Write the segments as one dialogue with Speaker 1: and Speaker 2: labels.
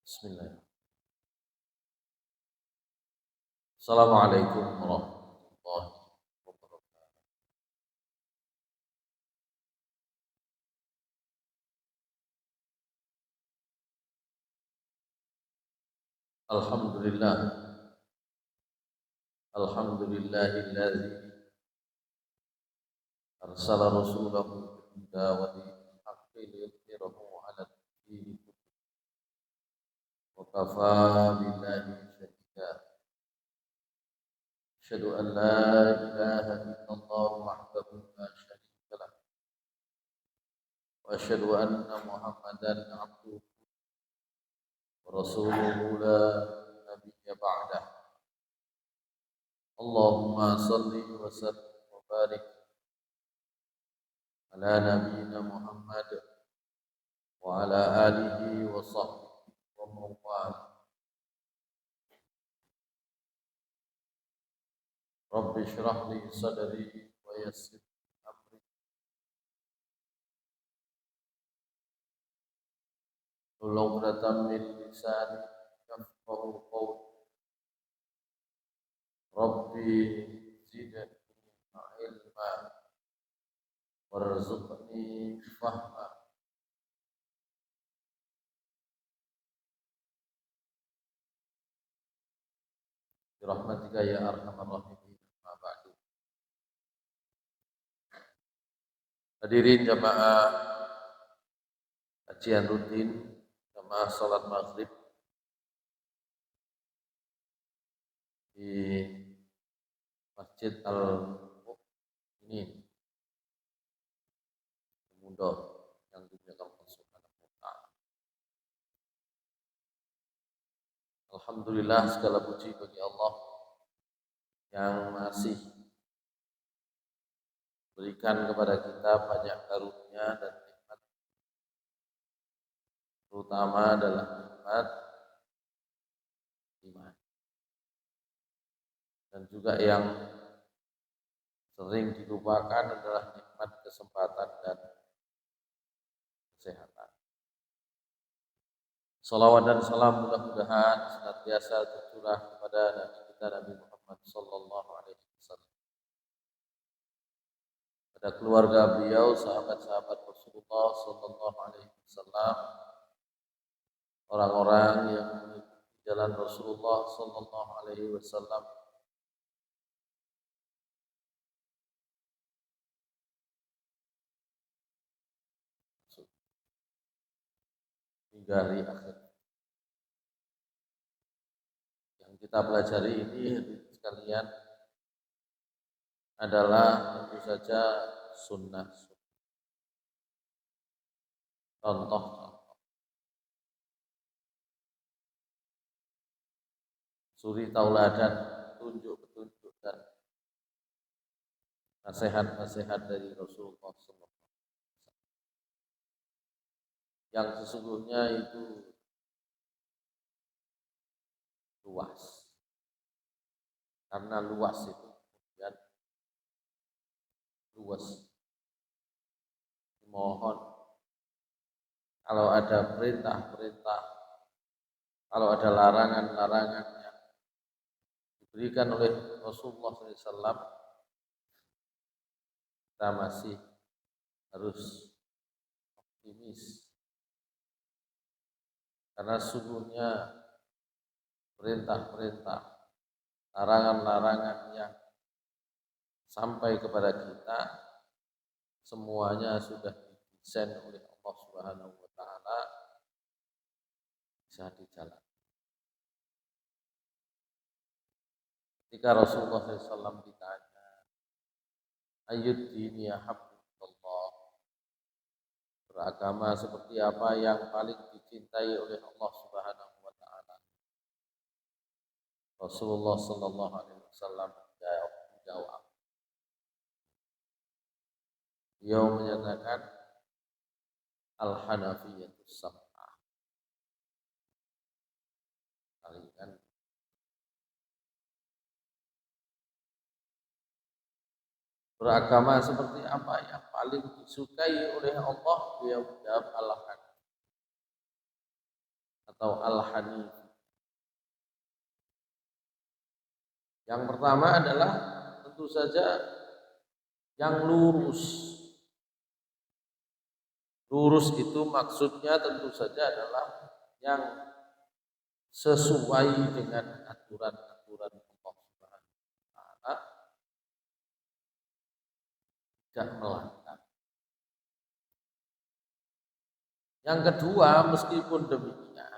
Speaker 1: Bismillah. Assalamualaikum warahmatullahi wabarakatuh. Alhamdulillah. Alhamdulillahilladzi arsala rasulahu bil huda wa dinil haqqi liyudhhirahu 'ala ad-dini kullihi wa kafaa billahi shahida. Asyhadu an la ilaha illallah wahdahu la syarika lah wa asyhadu anna Muhammadan 'abduhu wa rasuluhu la nabiyya ba'dah. Allahumma salli wa sallim wa barik ala nabiyyina Muhammad wa ala alihi wa sahbihi wa man wala. Rabbi shrah li sadri wa yassir li amri wahlul 'uqdatam min lisani yafqahu qawli. Rabbi zidni ilma warzuqni fahma. Birahmatika ya arhamar rahimin. Ma ba'du. Hadirin jamaah kajian rutin, jamaah salat maghrib di Masjid Al-Mu'minin Mundo yang dimuliakan Allah Subhanahu wa taala. Alhamdulillah, segala puji bagi Allah yang masih berikan kepada kita banyak karunia dan nikmat, terutama adalah nikmat iman, dan juga yang sering dilupakan adalah nikmat kesempatan dan kesehatan. Salawat dan salam mudah-mudahan senantiasa tercurah kepada Nabi kita Nabi Muhammad sallallahu alaihi wasallam, pada keluarga beliau, sahabat-sahabat Rasulullah sallallahu alaihi wasallam, orang-orang yang mengikuti jalan Rasulullah sallallahu alaihi wasallam hingga hari akhir. Yang kita pelajari ini sekalian adalah tentu saja sunnah, contoh-contoh, suri tauladan, petunjuk-petunjuk dan nasihat-nasihat dari Rasulullah SAW, yang sesungguhnya itu luas. Karena luas itu kemudian luas. Mohon kalau ada perintah-perintah, kalau ada larangan-larangan yang diberikan oleh Rasulullah SAW, kita masih harus optimis. Karena sungguhnya perintah-perintah, larangan-larangan yang sampai kepada kita semuanya sudah didesain oleh Allah Subhanahu wa taala, bisa dijalankan. Ketika Rasulullah SAW ditanya, ayyud dini ahabballah, beragama seperti apa yang paling dicintai oleh Allah Subhanahu wa taala? Rasulullah sallallahu alaihi wasallam menjawab. Beliau menyatakan al-hanafiyatus sam'ah. Kalian beragama seperti apa yang paling disukai oleh Allah? Beliau menjawab al-hanafiyah atau Al-Hanif. Yang pertama adalah tentu saja yang lurus. Lurus itu maksudnya tentu saja adalah yang sesuai dengan aturan-aturan Allah Subhanahu wa taala, tidak melanggar. Yang kedua, meskipun demikian,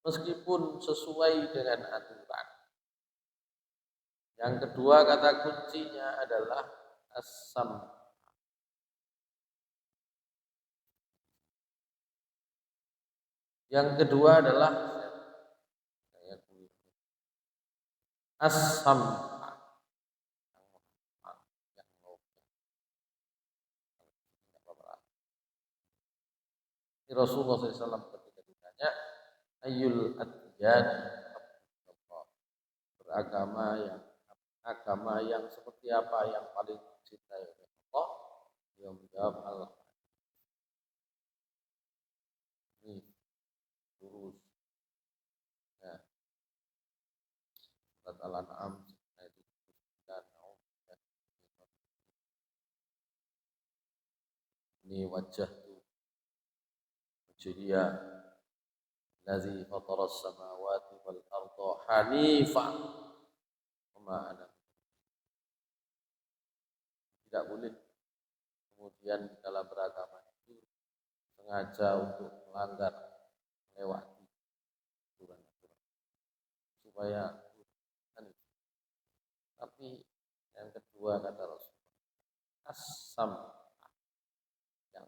Speaker 1: meskipun sesuai dengan aturan, yang kedua kata kuncinya adalah as-sam. Yang kedua adalah as-sam. Rasulullah SAW ketika ditanya ayyul adyani beragama yang seperti apa yang paling dicintai oleh Allah, dia menjawab ini lurus. Ya. Surat Al-An'am ayat 79. Ini wajah wajhiya allazi fatara as-samawati wal arda hanifa wa ma ana. Tidak boleh kemudian dalam beragama itu sengaja untuk melanggar, melewati aturan-aturan supaya tapi yang kedua kata Rasulullah asam yang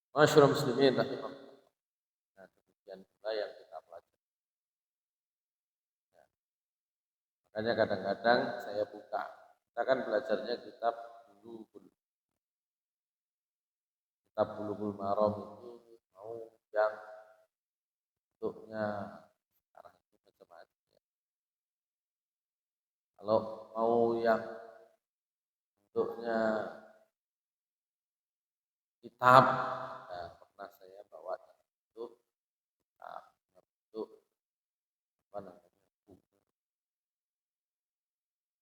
Speaker 1: Masyaallah muslimin rahimahullah. Nah, demikian pula yang kita pelajari. Ya. Makanya kadang-kadang saya buka. Kita kan belajarnya kitab Bulughul Maram itu mau yang bentuknya arah itu macam-macam. Ya. Kalau mau yang bentuknya kitab, nah, pernah saya bawa itu kitab bentuk apa namanya buku.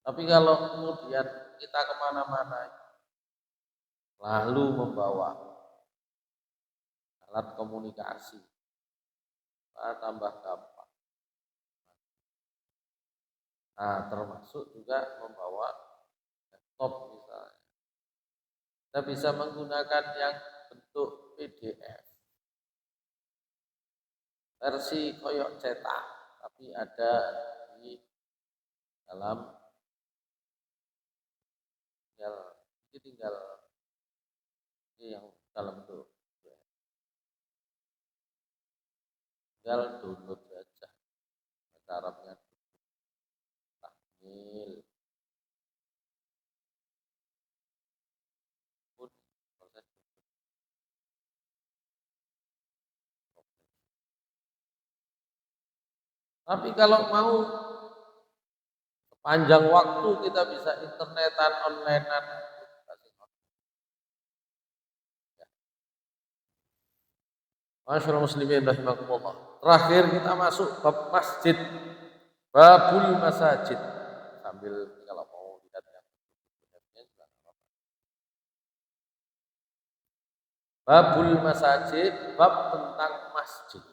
Speaker 1: Tapi kalau kemudian kita kemana-mana lalu membawa alat komunikasi, tambah gampang. Nah, termasuk juga membawa laptop misalnya. Kita bisa menggunakan yang bentuk PDF, versi koyok cetak, tapi ada di dalam tinggal yang dalam bentuk tinggal download saja. Bahasa Arabnya tahmil. Tapi kalau mau sepanjang waktu kita bisa internetan, onlinean. Masyaallah muslimin rahimakumullah. Terakhir kita masuk bab masjid. Babul masajid. Sambil kalau mau lihat yang Babul masajid, bab tentang masjid.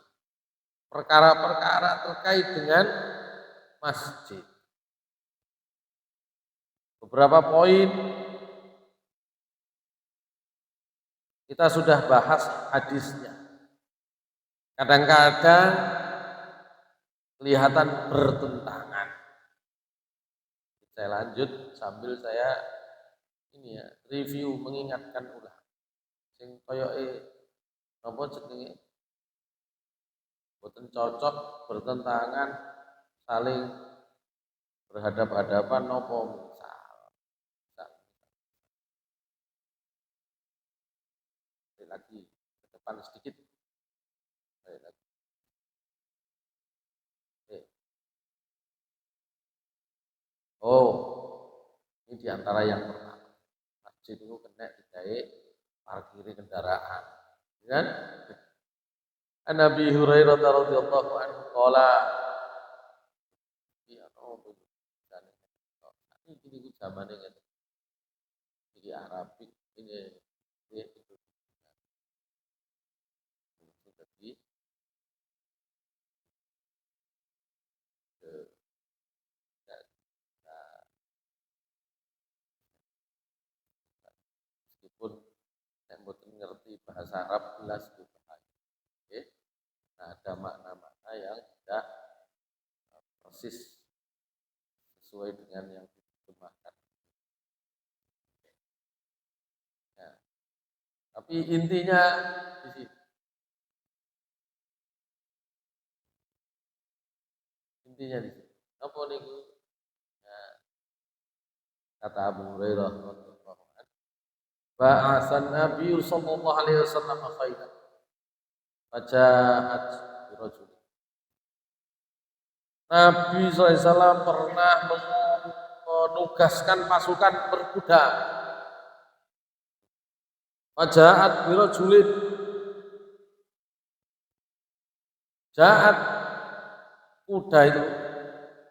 Speaker 1: Perkara-perkara terkait dengan masjid. Beberapa poin kita sudah bahas hadisnya. Kadang-kadang kelihatan bertentangan. Saya lanjut sambil saya review, mengingatkan ulang. Sing koyoke napa jenenge boten cocok, bertentangan, saling berhadap-hadapan napa misal. Lagi ke depan sedikit. Lagi. Oh, ini diantara yang pertama. masjid itu kena digawe parkir kendaraan. Kan? An Nabi Hurairah radhiyallahu anhu qala ya Allah ini zamane ngene. Iki Arabik ini itu jadi meskipun saya mboten ngerti bahasa Arab jelas itu oke. Nah, ada makna-makna yang tidak persis sesuai dengan yang diterjemahkan. Nah, tapi intinya di sini. Intinya di sini. Apa niku? Nah, kata Abu Hurairah radhiyallahu anhu, ba'atsan Nabi sallallahu alaihi wasallam khairan. Faja'at birajul. Nabi SAW pernah menugaskan pasukan berkuda. Faja'at birajulin. Ja'at kuda itu.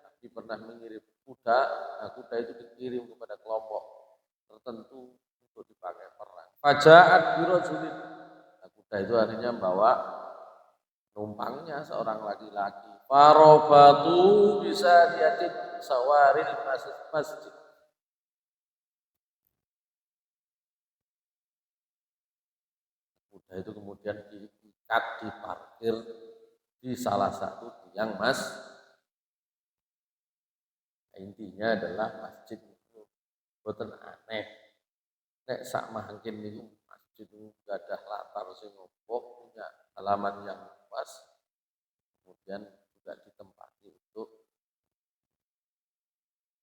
Speaker 1: Nabi pernah mengirim kuda. Nah, kuda itu dikirim kepada kelompok tertentu untuk dipakai perang. Faja'at birajulin. Nah, kuda itu artinya bawa numpangnya seorang laki-laki. Farobatu bisa diatin sawaril masjid. Kuda itu kemudian diikat, diparkir di salah satu tiang intinya adalah masjid itu boten aneh. Nek sak mangkin niku masjid itu gadah latar sing opo, punya halaman yang luas, kemudian juga ditempati untuk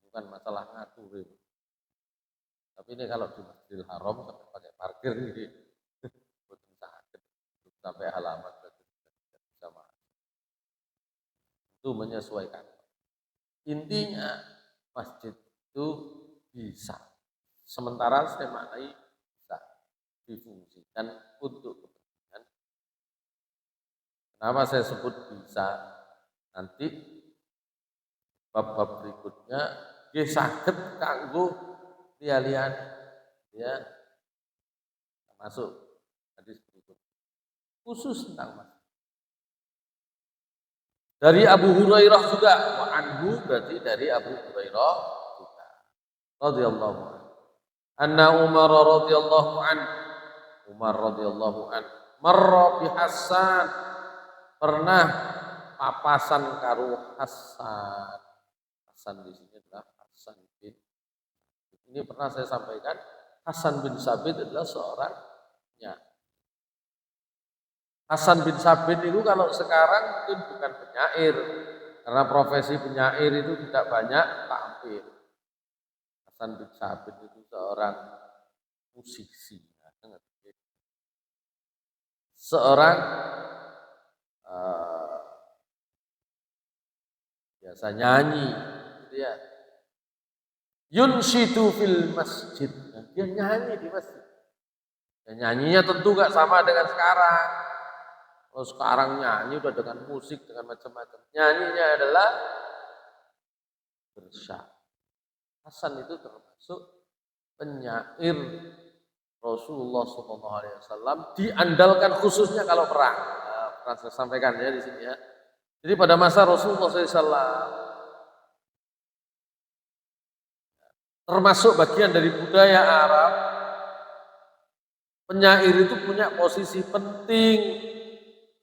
Speaker 1: bukan masalah ngatur ini. Tapi ini kalau di Masjidil Haram sampai pakai parkir ini boten sakit sampai halaman berarti tidak bisa masuk. Itu menyesuaikan. Intinya masjid itu bisa, sementara saya maknai bisa difungsikan untuk kepentingan. Kenapa saya sebut bisa? Nanti bab-bab berikutnya dia saged kanggo liya-liyan ya masuk hadis berikut khusus tentang masjid. Dari Abu Hurairah juga, wa anhu berarti dari Abu Hurairah juga. Radhiyallahu anhu. Anna Umar radhiyallahu anhu. Umar radhiyallahu anhu. Marra bi Hasan. Pernah papasan karo Hasan. Hasan di sini adalah Hasan bin. Ini pernah saya sampaikan, Hasan bin Sabit adalah seorang penyair. Hasan bin Sabit itu kalau sekarang mungkin bukan penyair, karena profesi penyair itu tidak banyak tampil. Hasan bin Sabit itu seorang musisi, seorang biasa nyanyi, gitu ya. Yunshidu fil masjid, dia nyanyi di masjid. Dan nyanyinya tentu gak sama dengan sekarang. Kalau sekarang nyanyi udah dengan musik, dengan macam-macam. Nyanyinya adalah bersyair. Hasan itu termasuk penyair Rasulullah SAW, diandalkan khususnya kalau perang. Pernah saya sampaikan ya di sini ya. Jadi pada masa Rasulullah SAW, termasuk bagian dari budaya Arab, penyair itu punya posisi penting.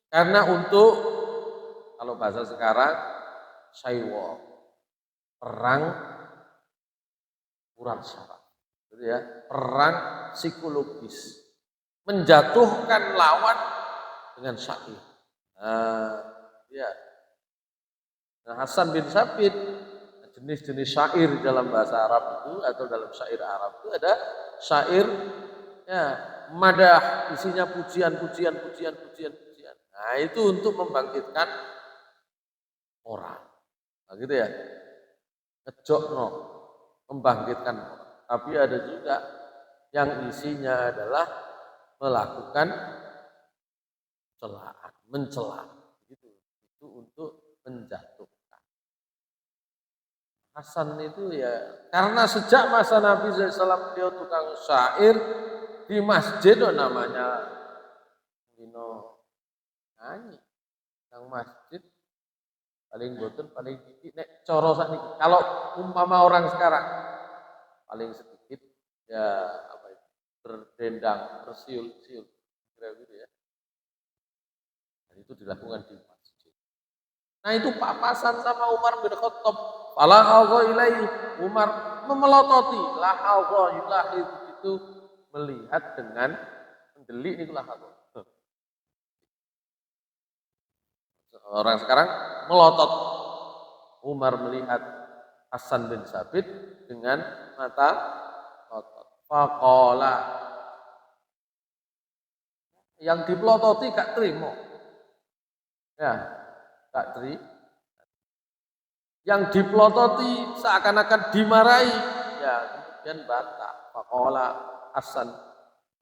Speaker 1: Karena untuk, kalau bahasa sekarang, syaiwa, perang kurang syarat. Gitu ya, perang psikologis. Menjatuhkan lawan dengan syair. Ya. Nah, Hasan bin Sabit, jenis-jenis syair dalam bahasa Arab itu, atau dalam syair Arab itu ada syair, ya, madah, isinya pujian. Nah, itu untuk membangkitkan orang. Nah, gitu ya. Ngejokno, membangkitkan orang. Tapi ada juga yang isinya adalah melakukan celaan, mencela. Gitu. Itu untuk menjatuhkan. Hasan itu ya karena sejak masa Nabi SAW dia tukang syair di masjid namanya Dino nyanyi yang masjid paling boten paling dikit nek coro sakniki. Kalau umpama orang sekarang paling sedikit ya apa itu berdendang, bersiul-siul kira gitu ya. Dan itu dilakukan di masjid. Nah itu papasan sama Umar bin Khattab. Fala Allah ilaihi Umar memelototi la Allah itu melihat dengan mendelik niku lah Allah. Orang sekarang melotot. Umar melihat Hasan bin Sabit dengan mata otot. Faqala yang dipelototi gak terima. Ya, gak terima. Yang dipelototi seakan-akan dimarahi. Ya, kemudian bantah. Faqala Hasan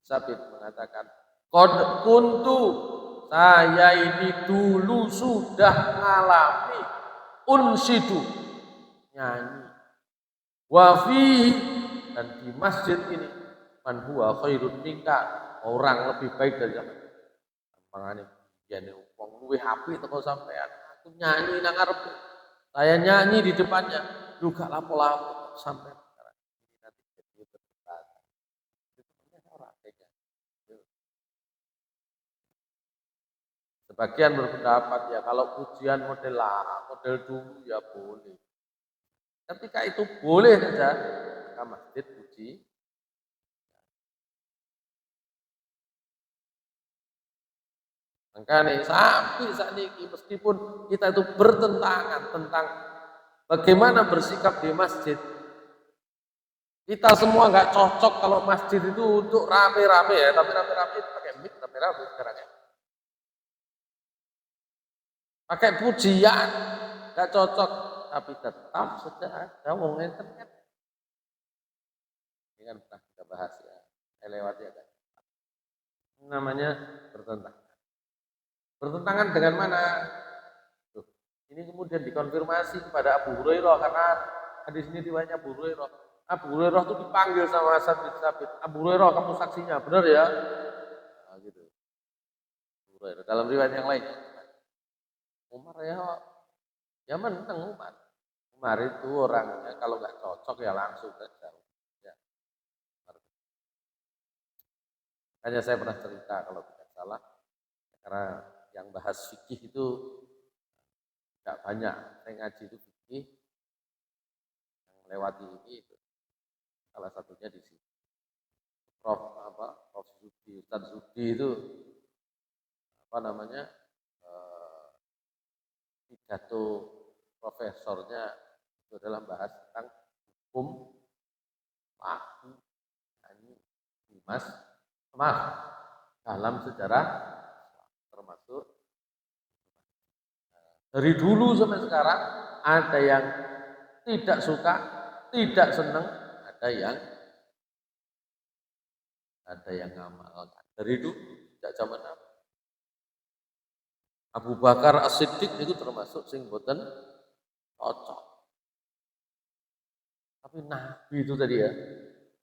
Speaker 1: Sabit mengatakan, "Qad kuntu saya ini dulu sudah mengalami unsidu nyanyi wafi dan di masjid ini man huwa khairun minka orang lebih baik dari sampean mangane jane wong luwih apik teko sampean aku nyanyi nang ngarep saya nyanyi di depannya juga lapo-lapo sampean sekarang ini nanti jadi berdebat itu ora tega. Sebagian berpendapat ya kalau pujian model dulu ya boleh. Ketika itu boleh saja, maka masjid puji. Makanya sampai saat ini meskipun kita itu bertentangan tentang bagaimana bersikap di masjid, kita semua nggak cocok kalau masjid itu untuk rame-rame ya, tapi rame-rame pakai mic rame-rame sekarang ya. Pakai pujian nggak cocok, tapi tetap saja ada wong internet. Ini kan pernah kita bahas ya, saya lewat ya kan. Namanya bertentangan. Bertentangan dengan mana? Tuh, ini kemudian dikonfirmasi kepada Abu Hurairah karena hadis ini riwayatnya Abu Hurairah. Abu Hurairah itu dipanggil sama Hasan bin Sabit. Abu Hurairah kamu saksinya, benar ya? Nah, gitu. Abu Hurairah. Dalam riwayat yang lain, Umar ya menang Umar. Umar itu orangnya kalau nggak cocok ya langsung saja. Ya. Makanya saya pernah cerita kalau tidak salah, karena yang bahas fikih itu tidak banyak. Saya ngaji itu fikih yang melewati ini itu. Salah satunya di sini. Prof Zudi, Ustaz Zudi itu apa namanya pidato profesornya itu adalah bahas tentang hukum laku nyanyi Dimas dalam sejarah termasuk dari dulu sampai sekarang ada yang tidak suka, tidak senang, ada yang ngamalkan. Dari dulu sejak zaman Abu Bakar As-Siddiq itu termasuk sing boten cocok. Tapi Nabi itu tadi ya,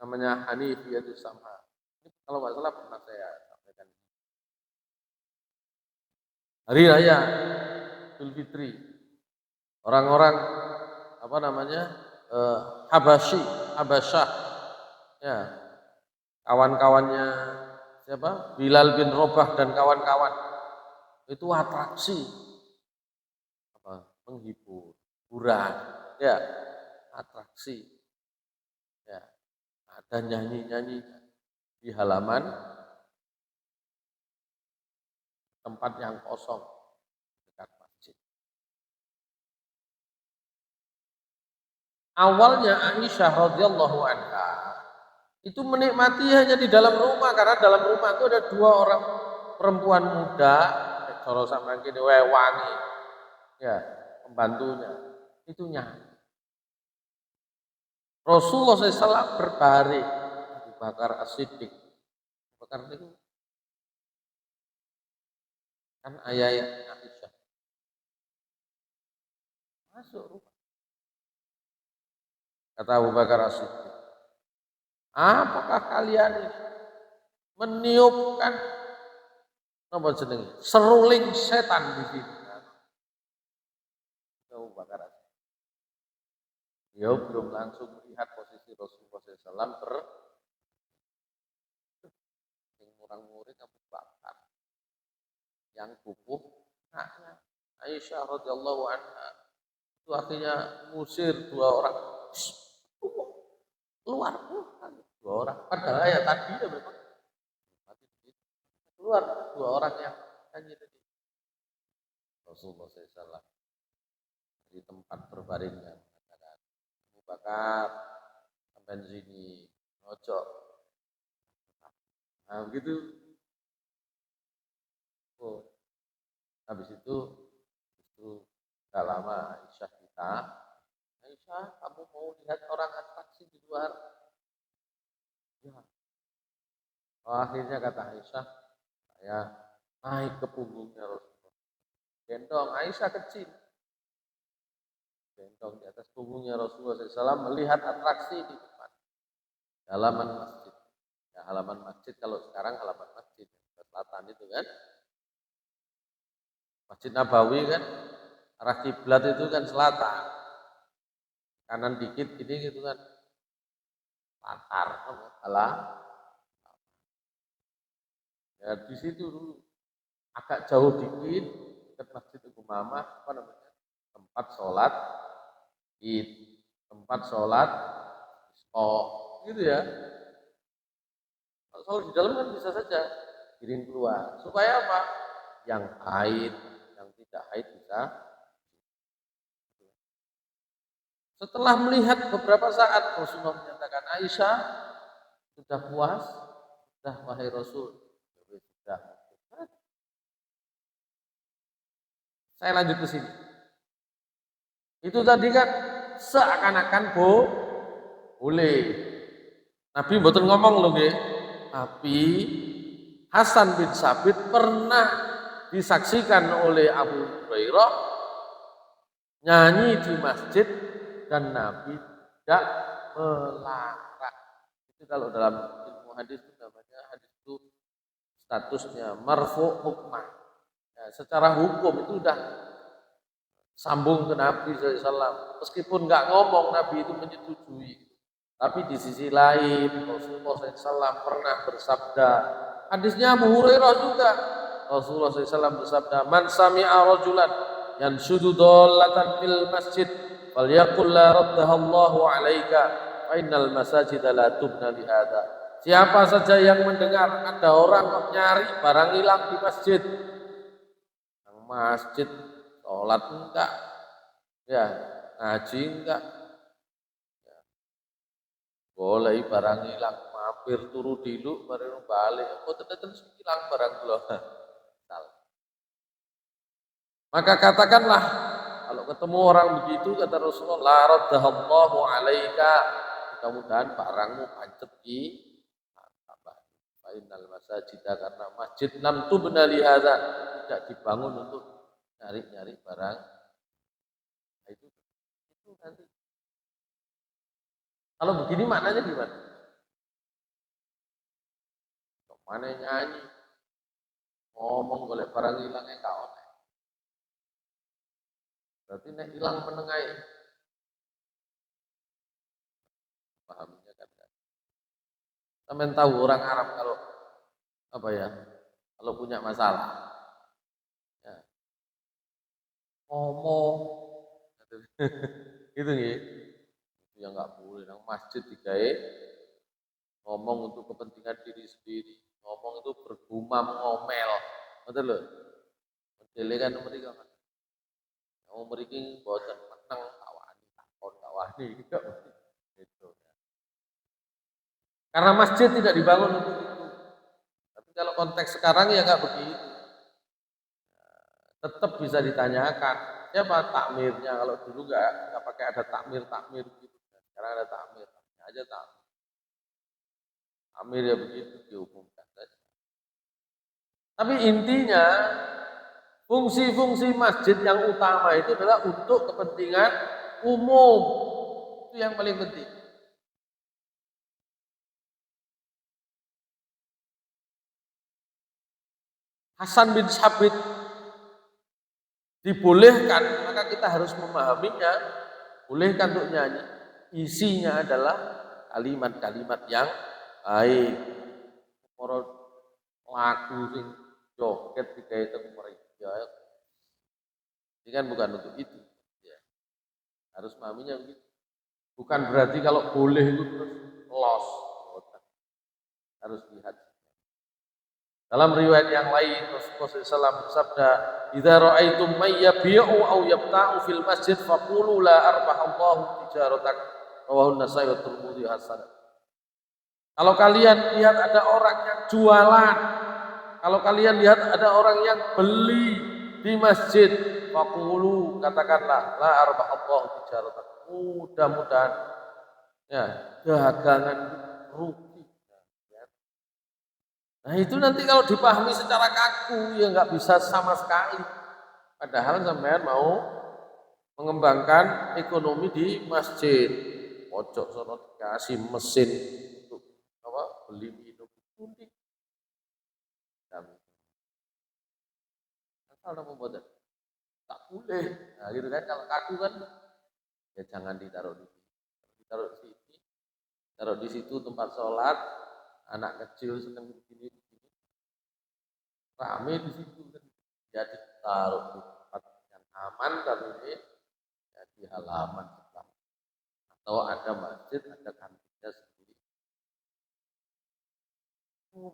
Speaker 1: namanya Hanifiyatus Sama. Ini kalau nggak salah pernah saya sampaikan. Hari Raya Idul Fitri, orang-orang apa namanya Habasyah, ya kawan-kawannya siapa? Bilal bin Rabah dan kawan-kawan itu atraksi apa? Menghibur, hiburan, ya atraksi, ya ada nyanyi-nyanyi di halaman tempat yang kosong dekat masjid. Awalnya Aisyah radhiyallahu anha itu menikmati hanya di dalam rumah karena dalam rumah itu ada dua orang perempuan muda, kalau sama gini wangi, ya pembantunya itu nyanyi. Rasulullah SAW berbaring, Abu Bakar As-Siddiq. Bakar itu kan ayah Aisyah. Masuk rumah. Kata Abu Bakar As-Siddiq, apakah kalian ini meniupkan apa jenenge seruling setan di sini? Abu Bakar As-Siddiq. Dia belum langsung melihat posisi Rasulullah SAW yang orang murid Abu Bakar yang kukuh anaknya Aisyah radhiyallahu anha itu akhirnya ngusir dua orang keluar dua orang padahal ya tadi ya memang keluar dua orang yang tadi Rasulullah SAW di tempat berbaringnya mengatakan Abu Bakar sampai sini ngocok nah begitu habis itu gak lama Aisyah kamu mau lihat orang atraksi di luar ya. Akhirnya kata Aisyah saya naik ke punggungnya Rasulullah gendong Aisyah kecil gendong di atas punggungnya Rasulullah SAW melihat atraksi di depan halaman masjid ya halaman masjid kalau sekarang halaman masjid selatan itu kan Masjid Nabawi kan arah kiblat itu kan selatan kanan dikit ini gitu kan latar alah ya di situ dulu agak jauh dikit dekat Masjid Umamah apa namanya tempat sholat id tempat sholat gitu ya kalau sholat di dalam kan bisa saja kirim keluar supaya apa yang haid yang tidak haid bisa. Setelah melihat beberapa saat Rasulullah menyatakan Aisyah sudah puas, sudah wahai Rasul, sudah. Saya lanjut ke sini. Itu tadi kan seakan-akan boleh. Nabi mboten ngomong loh nggih. Tapi Hasan bin Sabit pernah disaksikan oleh Abu Hurairah nyanyi di masjid dan Nabi tidak melarang. Itu kalau dalam ilmu hadis itu namanya hadis itu statusnya marfu hukmah. Ya, secara hukum itu sudah sambung ke Nabi SAW. Meskipun nggak ngomong Nabi itu menyetujui. Tapi di sisi lain Rasulullah SAW pernah bersabda. Hadisnya Abu Hurairah juga. Rasulullah SAW bersabda, "Man sami'a rajulan yanshudu dallatan fil masjid, falyaqul la raddaha Allahu 'alaika, fa innal masajida la tubna li hadza." Siapa saja yang mendengar ada orang nyari barang hilang di masjid, masjid sholat enggak, ya ngaji enggak, ya, boleh barang hilang, mampir turu dulu baru balik, kok terus hilang barang lo. Maka katakanlah kalau ketemu orang begitu kata Rasulullah, la raddahallahu 'alaika, mudah-mudahan barangmu pancet di Fainal masajida karena masjid lam tubna li hadza tidak dibangun untuk nyari-nyari barang. Nah, itu nanti. Kalau begini maknanya gimana? Mana nyanyi ngomong golek barang hilangnya kau. Berarti nek hilang menengai. Pahamnya kan. Sampeyan tahu orang Arab kalau apa ya? Kalau punya masalah. Ya. Ngomong gitu nih. Itu yang enggak boleh nang masjid digawe ngomong untuk kepentingan diri sendiri. Ngomong itu bergumam ngomel. Betul lho. Modele kan mriki kan. Wong mriki boten meneng kawani takon kawani gitu. Karena masjid tidak dibangun untuk itu. Tapi kalau konteks sekarang ya enggak begitu. Tetap bisa ditanyakan siapa takmirnya. Kalau dulu enggak pakai ada takmir gitu. Sekarang ada takmir, aja takmir. Amir ya begitu diumumkan saja. Tapi intinya fungsi-fungsi masjid yang utama itu adalah untuk kepentingan umum. Itu yang paling penting. Hasan bin Sabit dibolehkan, maka kita harus memahaminya. Bolehkan untuk nyanyi. Isinya adalah kalimat-kalimat yang baik. Para lagu sing joget digawe mereka. Ini kan bukan untuk itu. Ya. Harus memahaminya begitu. Bukan berarti kalau boleh itu terus los. Harus lihat. Dalam riwayat yang lain Rasulullah SAW bersabda, "Idza ra'aitum may yabi'u aw yabta'u fil masjid faqulu la arbahallahu tijaratak." Rawahu An-Nasa'i wa Tirmidzi hasan. Kalau kalian lihat ada orang yang jualan, kalau kalian lihat ada orang yang beli di masjid, faqulu, katakanlah la arbahallahu tijaratak. Mudah-mudahan ya dagangan rugi. Nah itu nanti kalau dipahami secara kaku ya nggak bisa sama sekali. Padahal sampean mau mengembangkan ekonomi di masjid. Pojok sono dikasih mesin untuk apa beli minum unik. Asal nama buat tak boleh. Nah gitu kan kalau kaku kan ya jangan ditaruh di sini. Ditaruh di sini. Taruh di situ tempat sholat. Anak kecil sedang begini rame di situ kan jadi taruh di tempat yang aman tapi ini jadi halaman sebelah atau ada masjid ada kantinnya sendiri.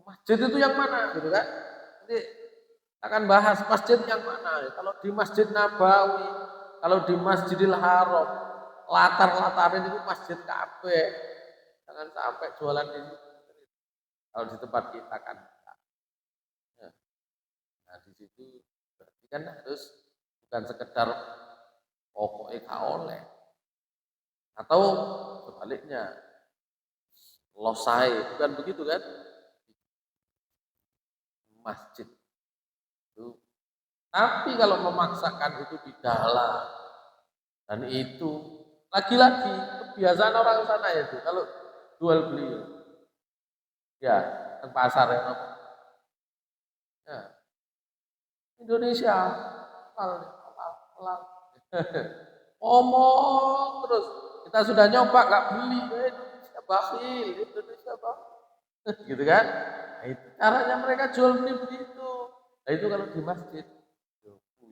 Speaker 1: Masjid itu yang mana gitu kan? Nanti akan bahas masjid yang mana. Kalau di Masjid Nabawi, kalau di Masjidil Haram, latar-latarin itu masjid kabeh. Jangan sampai jualan di situ. Kalau di tempat kita kan, ya. Nah di situ berarti kan harus bukan sekedar pokoknya gak oleh, atau sebaliknya losai, bukan begitu kan? Masjid itu. Tapi kalau memaksakan itu di dalam dan itu lagi-lagi kebiasaan orang sana itu kalau jual beli ya ke pasar ya. Ya. Indonesia halal. Ngomong terus kita sudah nyoba nggak beli Indonesia bakhil Indonesia bakhil gitu kan. Nah, itu caranya mereka jual beli begitu. Nah itu kalau di masjid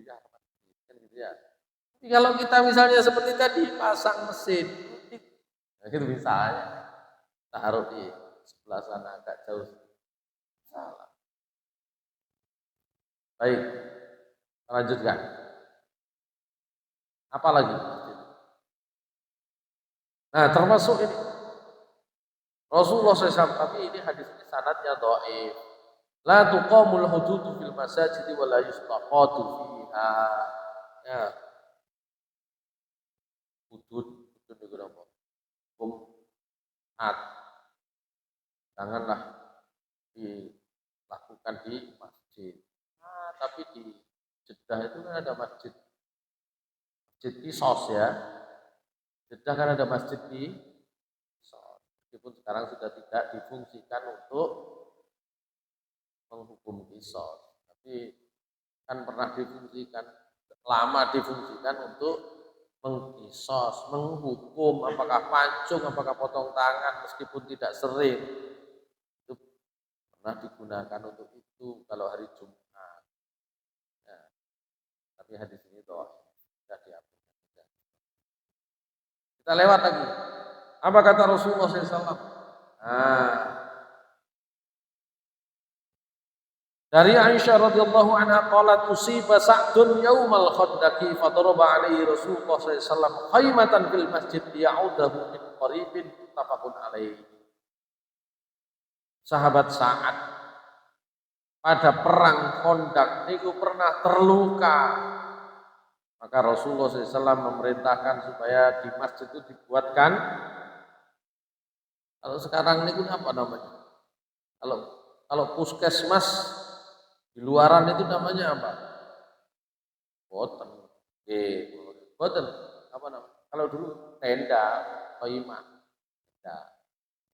Speaker 1: ya kan gitu ya. Tapi kalau kita misalnya seperti tadi pasang mesin nah itu misalnya taruh di sebelah sana agak jauh salah. Baik, lanjutkan. Apa lagi? Nah, termasuk ini Rasulullah SAW, tapi ini hadis ini sanadnya dhaif. La tuqamul hududu fil masajidi wa la yustaqatu fiha. Ya. Hudud itu apa? Hukum ad. Janganlah dilakukan di masjid. Nah, tapi di Jeddah itu kan ada masjid Qisas ya. Jeddah kan ada masjid di Qisas. Meskipun sekarang sudah tidak difungsikan untuk menghukum Qisas. Tapi kan pernah difungsikan, lama difungsikan untuk mengkisos, menghukum apakah pancung, apakah potong tangan meskipun tidak sering. Itu pernah digunakan untuk itu kalau hari Jumat. Ya. Tapi hadis ini sudah dihapus. Kita lewat lagi. Apa kata Rasulullah SAW? Nah, dari Aisyah radhiyallahu anha qalat usiba Sa'dun yaumal khandaqi fadaraba alaihi Rasulullah SAW khaymatan fil masjid ya'udahu min qaribin muttafaqun alaihi. Sahabat Sa'ad pada perang Khandaq niku pernah terluka. Maka Rasulullah SAW memerintahkan supaya di masjid itu dibuatkan, kalau sekarang ini apa namanya? Kalau kalau puskesmas di luaran itu namanya apa? Boten. Boten. Apa namanya? Kalau dulu tenda, khaimah. Tenda,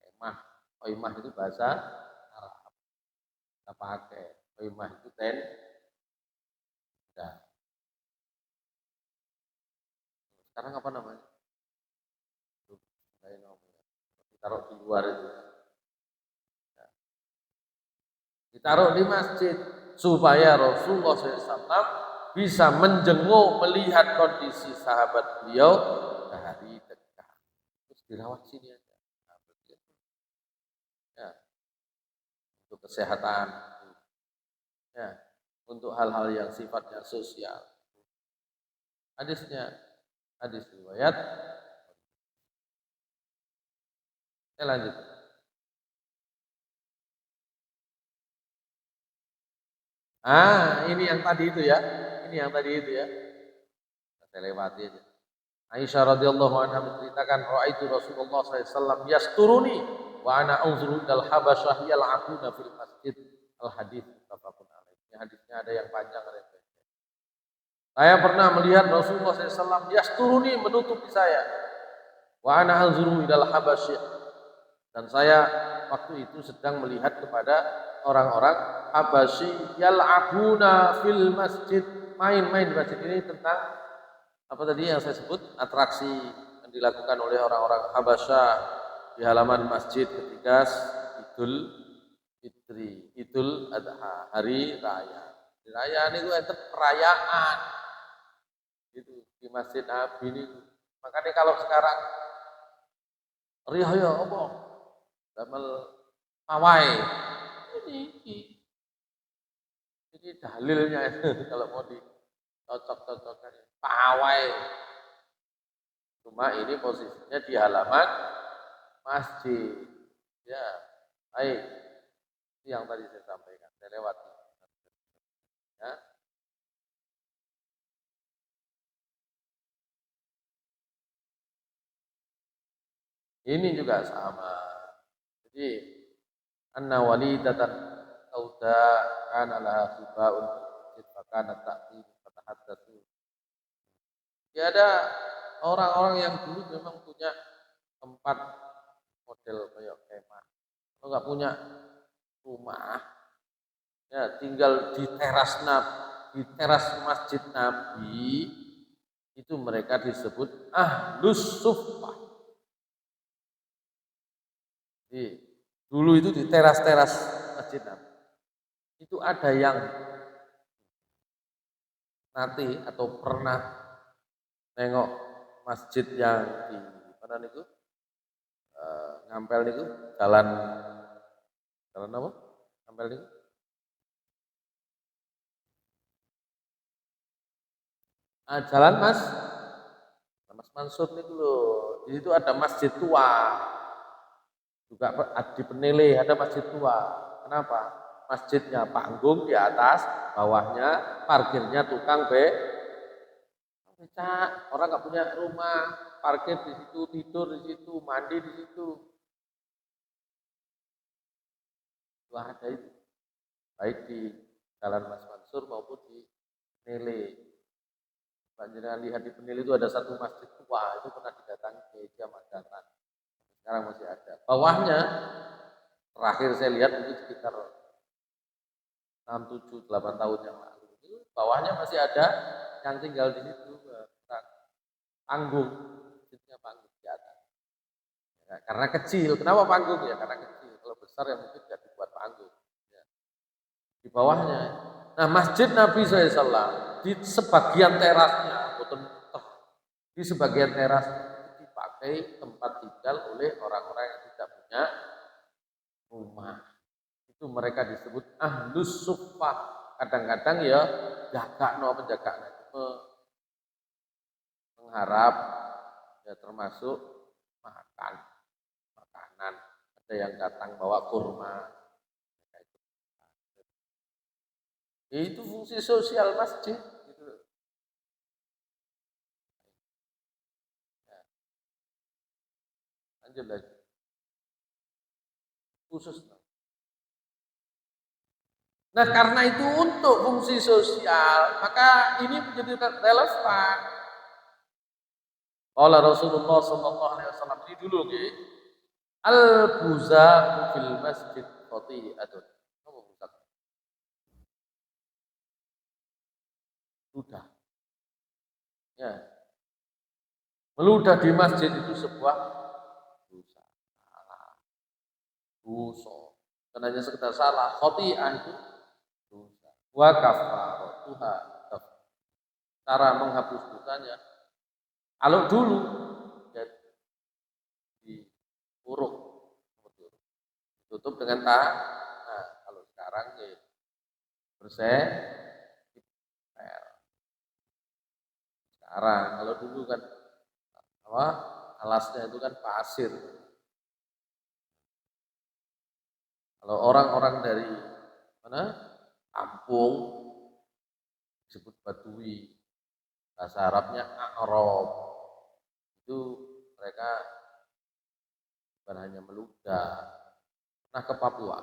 Speaker 1: kemah. Khaimah itu bahasa Arab. Kita pakai. Khaimah itu tenda. Sekarang apa namanya? Ditaruh di luar itu. Ditaruh di masjid supaya Rasulullah SAW bisa menjenguk melihat kondisi sahabat beliau dari dekat. Terus dirawat sini aja. Nah, ya, untuk kesehatan, ya, untuk hal-hal yang sifatnya sosial. Hadisnya, hadis riwayat. Saya lanjut. Ini yang tadi itu ya. Ini yang tadi itu ya. Saya lewati aja. Aisyah radhiyallahu anha menceritakan raaitu Rasulullah SAW yasturuni wa ana anzuru dal habasyah yal'abuna fil masjid. Al hadis muttafaqun alaih. Ini hadisnya ada yang panjang ada yang pendek. Saya pernah melihat Rasulullah SAW yasturuni menutupi saya. Wa ana anzuru dal habasyah. Dan saya waktu itu sedang melihat kepada orang-orang Habasyi yal'abuna fil masjid, main-main di masjid. Ini tentang apa tadi yang saya sebut, atraksi yang dilakukan oleh orang-orang Habasyah di halaman masjid ketika Idul Fitri, Idul Adha, hari raya. Hari raya ini gue enter perayaan itu di Masjid Nabi ini. Makanya kalau sekarang riyo apa? Damel pawai. Ini dalilnya kalau mau dicocok-cocokkan pawai. Cuma ini posisinya di halaman masjid. Ya, baik. Itu yang tadi saya sampaikan. Saya lewati. Ya. Ini juga sama. Jadi, anna walidatan sauda kana laha khibaun masjid fakana ta'ti fatahaddatsu. Ya ada orang-orang yang dulu memang punya tempat model kayak kemah. Kalau nggak punya rumah, ya tinggal di teras Nabi, di teras Masjid Nabi, itu mereka disebut ahlus suffah. Jadi, dulu itu di teras-teras Masjid Nabi. Itu ada yang nanti atau pernah nengok masjid yang di mana niku ngampel niku jalan jalan apa? Ngampel niku jalan Mas Mansur niku loh. Di situ ada masjid tua. Juga di Penele ada masjid tua. Kenapa? Masjidnya panggung di atas, bawahnya parkirnya tukang becak. Orang nggak punya rumah, parkir di situ, tidur di situ, mandi di situ. Itu ada itu. Baik di Jalan Mas Mansur maupun di Penele. Panjenengan lihat di Penele itu ada satu masjid tua, itu pernah didatangi ke Jamat Datan. Sekarang masih ada. Bawahnya terakhir saya lihat itu sekitar 6, 7, 8 tahun yang lalu. Itu bawahnya masih ada yang tinggal di situ panggung, masjidnya panggung di atas. Ya, karena kecil, kenapa panggung ya? Karena kecil. Kalau besar ya mungkin tidak dibuat panggung. Ya. Di bawahnya. Nah masjid Nabi SAW di sebagian terasnya, di sebagian teras itu dipakai tempat tinggal oleh orang-orang yang tidak punya rumah. Itu mereka disebut ahlus suffah. Kadang-kadang ya jaga no penjaga mengharap ya termasuk makan makanan. Ada yang datang bawa kurma. Itu fungsi sosial masjid. Gitu. Ya, lanjut lagi. Khusus Nah, karena itu untuk fungsi sosial, maka ini menjadi relevan. Qala Rasulullah sallallahu alaihi wasallam ini dulu nggih. Al-buzaqu fil masjid khati'atun. Apa buzaq? Ludah. Ya. Meludah di masjid itu sebuah dosa. Dosa. Karena hanya sekedar salah, khati'ah itu dosa. Wa kafaratuha. Cara menghapus dosanya. Kalau dulu ya diuruk, tutup dengan tangan. Nah, kalau sekarang ya bersih. Sekarang, kalau dulu kan apa? Alasnya itu kan pasir. Kalau orang-orang dari mana? Kampung disebut Badui. Bahasa Arabnya A'rab. Itu mereka bukan hanya meludah. Pernah ke Papua.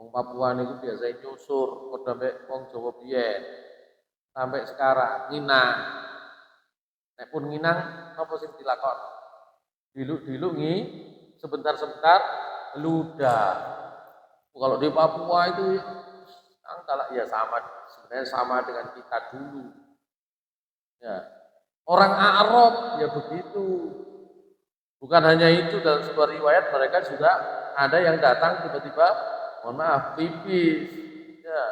Speaker 1: Wong Papua niku biasanya nyusur sampai wong Jawa biyen. Sampai sekarang nginang. Nek pun nginang apa sing dilakon? Diluk-diluk sebentar-sebentar ludah. Kalau di Papua itu kalau ya sama, sebenarnya sama dengan kita dulu. Ya. Orang Arab ya begitu. Bukan hanya itu, dalam sebuah riwayat mereka juga ada yang datang tiba-tiba, mohon maaf, pipis. Ya.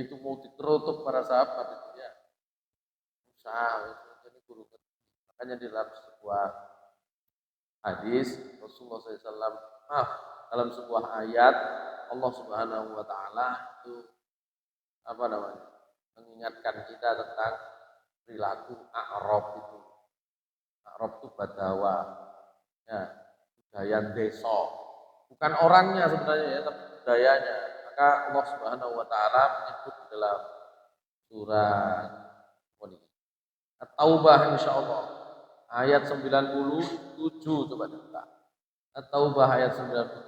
Speaker 1: Itu mau dikerutuk para sahabat itu ya. Usaha itu guru. Makanya di dalam sebuah hadis Rasulullah SAW, dalam sebuah ayat Allah Subhanahu Wa Taala itu apa namanya, mengingatkan kita tentang perilaku A'rab itu. A'rab itu Badawa, ya, budaya desa, bukan orangnya sebenarnya ya, tapi budayanya. Maka Allah Subhanahu Wa Taala menyebut di dalam surat At-Taubah, insyaallah ayat 97, coba kita. At-Taubah ayat 97.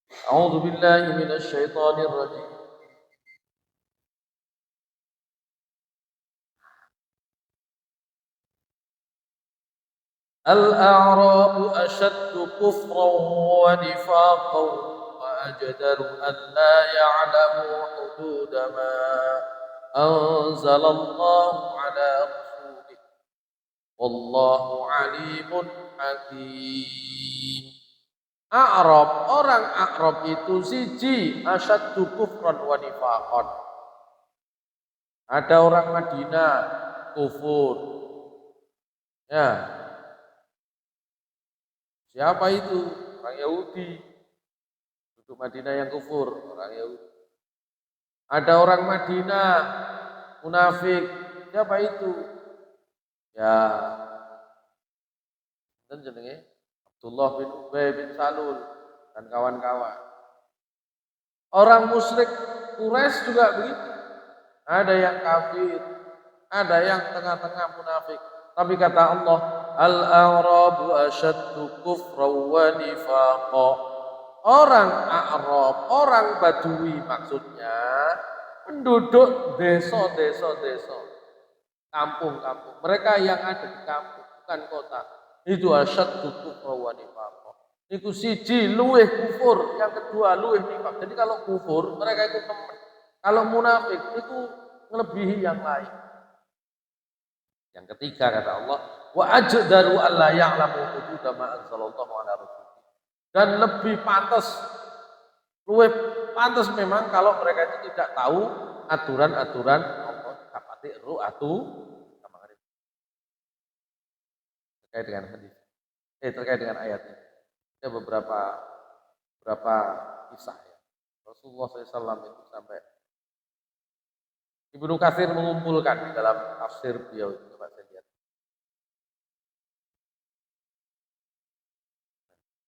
Speaker 1: A'udzu billahi minasy syaithanir rajim. Al-a'rabu ashaddu kufran wa nifaqan wa ajdaru an la ya'lamu hudud ma anzalallahu ala rasulih wallahu alimun hakim. A'rab, orang A'rab itu siji asyaddu kufran wa nifaqan. Ada orang Madinah kufur. Ya. Siapa itu? Orang Yahudi. Duduk Madinah yang kufur, orang Yahudi. Ada orang Madinah munafik. Siapa itu? Ya. Dan jenenge Abdullah bin Ubay bin Salul dan kawan-kawan. Orang musyrik Quraisy juga begitu. Ada yang kafir, ada yang tengah-tengah munafik. Tapi kata Allah, al-a'rabu asyaddu kufran wa nifaqa. Orang A'rab, orang Badui maksudnya penduduk desa-desa, kampung-kampung. Mereka yang ada di kampung, bukan kota. Itu asyaddu kufran wa nifaqa. Iku siji luweh kufur, yang kedua luweh nifaq. Jadi kalau kufur mereka itu teman. Kalau munafik itu melebihi yang lain. Yang ketiga kata Allah, wa ajdaru alla ya'lamu hudud ma anzalallahu ala rasulih. Dan lebih pantas, luweh pantas memang kalau mereka itu tidak tahu aturan-aturan Allah, kapati ru'atu terkait dengan hadis. Terkait dengan ayat ini. Ada beberapa kisah ya. Rasulullah SAW itu sampai Ibnu Katsir mengumpulkan di dalam tafsir beliau itu, coba saya lihat.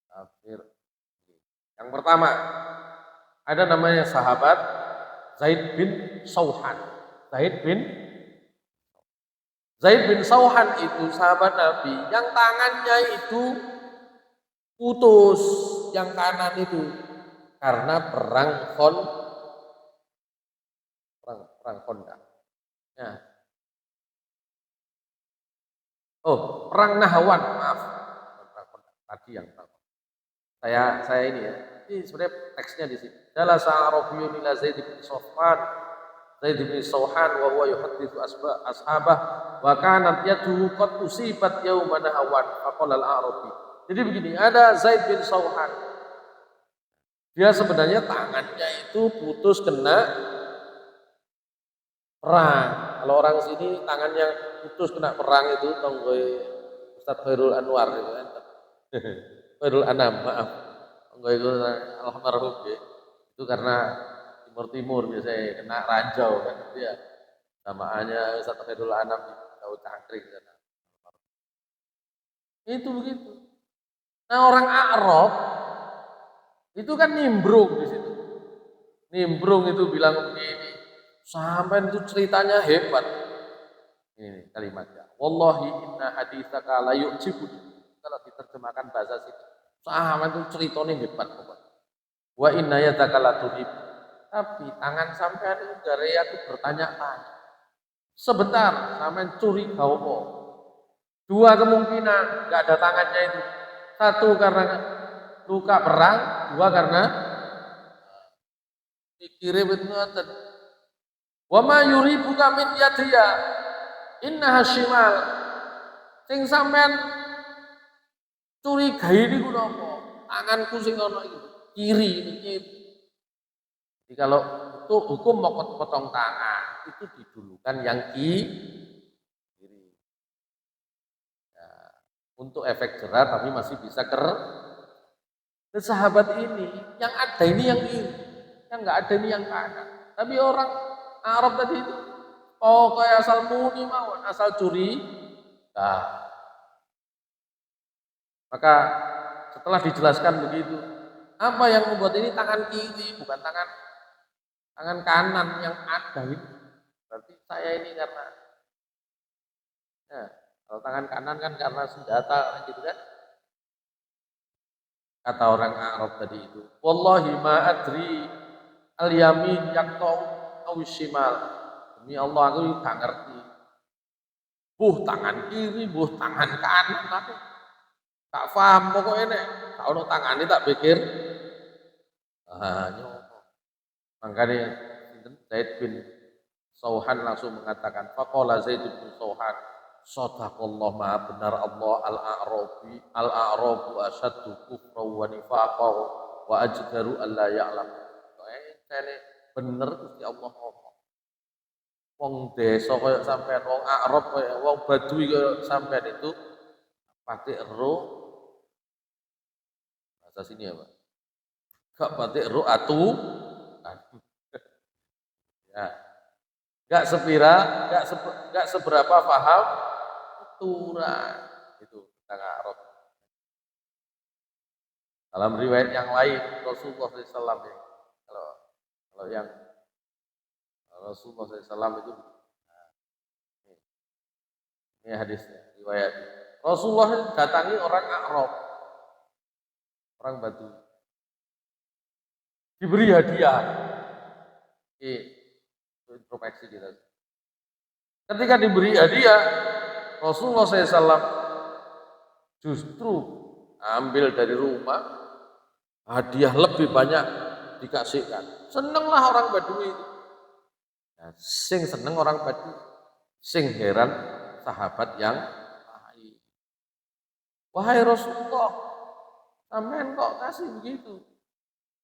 Speaker 1: Tafsir. Yang pertama, ada namanya sahabat Zaid bin Sauhan. Zaid bin Sauhan itu sahabat Nabi yang tangannya itu putus, yang kanan itu. karena perang Khandaq. Ya. Oh, perang Nahwan, maaf. Perang Khandaq tadi yang perang. Saya ini ya. Ini sebenarnya teksnya di sini. Jalasa Arabiyyun ila Zaid bin Safwan, Zaid bin Sawhan wa huwa yuhadditsu ashabah wa kanat yaduhu qad usibat yauman Nahwan faqala al-Arabi. Jadi begini, ada Zaid bin Sawhan. Dia sebenarnya tangannya itu putus kena perang. Kalau orang sini tangannya putus kena perang itu tonggoy Ustaz Khairul Anwar itu kan. Khairul Anam, maaf. Tonggoy itu almarhum ya. Itu karena timur biasanya kena ranjau kan dia. Samaannya Ustaz Khairul Anam di Tahu Cangkring sana. Itu begitu. Nah, orang Arab itu kan nimbrung di situ. Nimbrung itu bilang begini. Sampai itu ceritanya hebat. Ini kalimatnya. Wallahi inna haditsaka la yu'jibuni. Kalau diterjemahkan bahasa sini. Sampai itu ceritanya hebat pokoknya. Wa inna yadaka la tuhib. Tapi tangan sampean itu dari aku bertanya-tanya. Sebentar sampean curi gaopo. Dua kemungkinan enggak ada tangannya itu. Satu karena luka perang, dua karena dikirim itu ngoten. Wa ma yuribuka min yadiya innaha shimal. Sing sampean curigai niku napa? Tanganku sing ana iki kiri ini. Jadi kalau itu hukum potong tangan itu didulukan yang kiri. Ya, untuk efek jerah tapi masih bisa Nah, sahabat ini yang ada ini yang kiri, yang nggak ada ini yang kanan. Tapi orang Arab tadi itu kayak asal muni mawon, asal curi. Nah, maka setelah dijelaskan begitu, apa yang membuat ini tangan kiri bukan tangan kanan yang ada ini? Berarti saya ini karena ya, kalau tangan kanan kan karena senjata gitu kan. Kata orang Arab tadi itu, wallahi ma adri al yamin yaqtau aw shimal. Demi Allah aku gak ngerti. Tangan kiri, tangan kanan aku tak paham pokoknya nek kalau tangan ini tak pikir nyopo. Makanya Zaid bin Sawhan langsung mengatakan faqala Zaid bin Sawhan sadaqallah maha benar Allah al-a'rabu asyaddu kufra wa nifaqa wa ajdaru alla ya'lam. Ini bener Gusti Allah ngomong. Wong desa kaya sampean, wong Arab kaya wong Badui kaya sampean itu patik ro bahasa sini ya, Pak. Gak patik ro ya. Gak seberapa paham aturan itu tentang Arab. Dalam riwayat yang lain Rasulullah SAW ya, kalau yang Rasulullah SAW itu ini hadisnya riwayat Rasulullah datangi orang Arab, orang Batu, diberi hadiah. Introspeksi kita. Ketika diberi hadiah, Rasulullah SAW justru ambil dari rumah hadiah lebih banyak dikasihkan. Senenglah orang Badui itu. Nah, sing seneng orang Badui, sing heran sahabat yang lain. Wahai Rasulullah, sampean kok kasih begitu?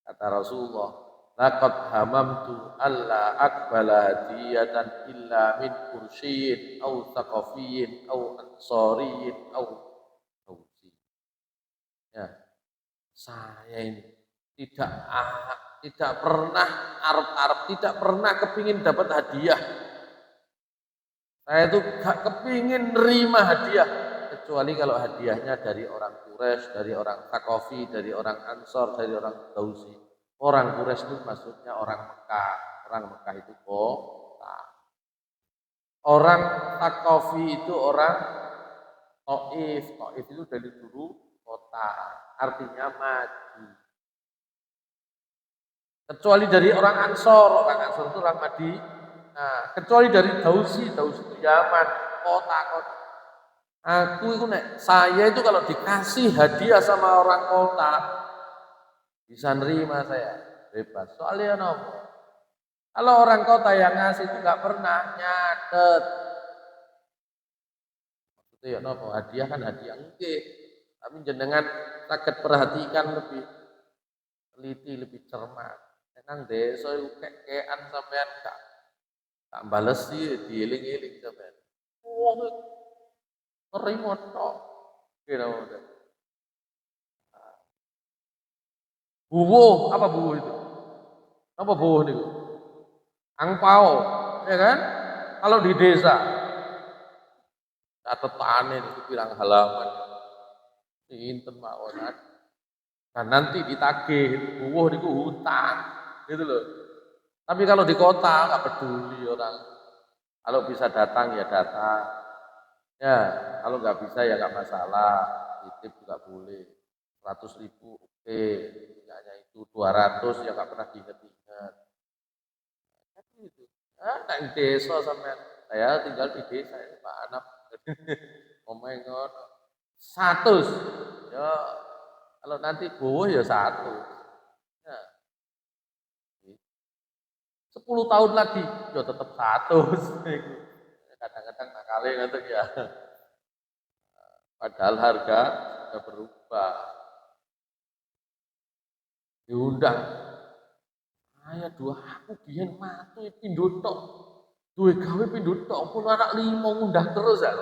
Speaker 1: Kata Rasulullah, laqad hamamtu alla aqbala hadiyatan illa min kursyiyin au thaqafiyyin au ansariyin au hausi. Ya, saya ini tidak pernah Arab tidak pernah kepingin dapat hadiah. Saya itu gak kepingin nerima hadiah kecuali kalau hadiahnya dari orang Quraisy, dari orang Thaqafi, dari orang Ansor, dari orang Dausi. Orang Quraisy itu maksudnya orang Mekah. Orang Mekah itu kota. Orang Thaqafi itu orang Taif. Taif itu dari dulu kota. Artinya maju. Kecuali dari orang Ansor itu orang Madi. Nah, kecuali dari Dausi itu Yaman, kota-kota. Aku itu saya itu kalau dikasih hadiah sama orang kota bisa nerima saya bebas. Soalnya nopo. Kalau orang kota yang ngasih itu nggak pernah nyatet. Maksudnya ya nopo hadiah kan hadiah enggak. Tapi jenengan sakit perhatikan lebih teliti, lebih cermat. Nang desa itu kekean sampean gak bales sih dieling-eling sampean. Wong nerima tok. Kira udah. Buwo, apa buwo itu? Apa buwo niku? Angpao, ya kan? Kalau di desa, catetane itu bilang halaman. Sinten mawon. Dan nanti ditagih, buwo niku hutang, gitu loh. Tapi kalau di kota nggak peduli orang. Kalau bisa datang ya datang. Ya, kalau nggak bisa ya nggak masalah. Titip juga boleh. 100.000 oke. Hanya itu 200 ya nggak pernah diinget-inget. Itu. Nah, di desa sampai saya tinggal di desa ini Pak Anak. Omahe ngono. 100. Ya, kalau nanti bowo ya 100. Ya, 10 tahun lagi ya tetap 100. Kadang-kadang nakale ngoten ya. Padahal harga sudah berubah. Diundang. Saya dua aku biyen matu pindho tok. Duwe gawe pindho tok pun anak 5 ngundang terus ya.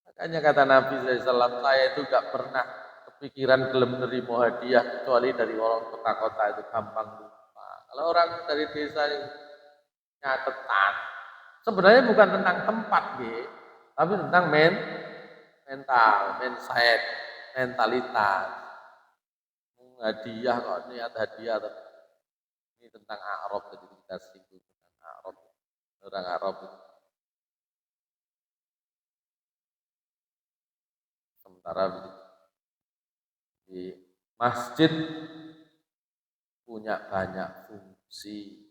Speaker 1: Makanya kata Nabi SAW, saya itu gak pernah kepikiran gelem nerima hadiah kecuali dari orang kota-kota itu gampang lupa. Kalau orang dari desa yang nyatetan, sebenarnya bukan tentang tempat, tapi tentang mental, mindset, mentalitas. Hadiah kok niat hadiah ini tentang Arab jadi kita singgung tentang Arab. Orang Arab itu. Sementara di masjid punya banyak fungsi.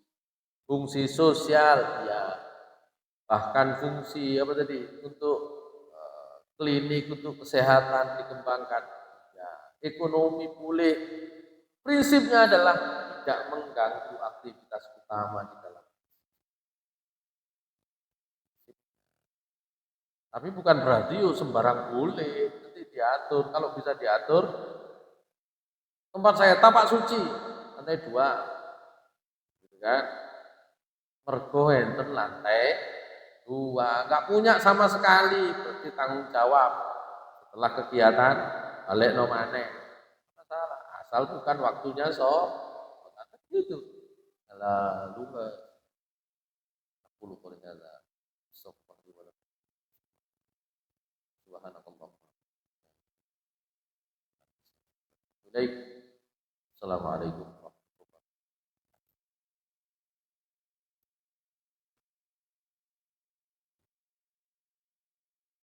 Speaker 1: Fungsi sosial ya, bahkan fungsi apa tadi untuk klinik untuk kesehatan dikembangkan. Ya, ekonomi pulih. Prinsipnya adalah tidak mengganggu aktivitas utama di dalam. Tapi bukan berarti sembarang boleh, nanti diatur. Kalau bisa diatur, tempat saya tapak suci, lantai 2, gitu kan? Mergo enten lantai 2, nggak punya sama sekali, berarti tanggung jawab. Setelah kegiatan, balik no maneh. Masalah, asal bukan waktunya gitu. Lalu 10 kali ada. Subhanakallah. Assalamualaikum.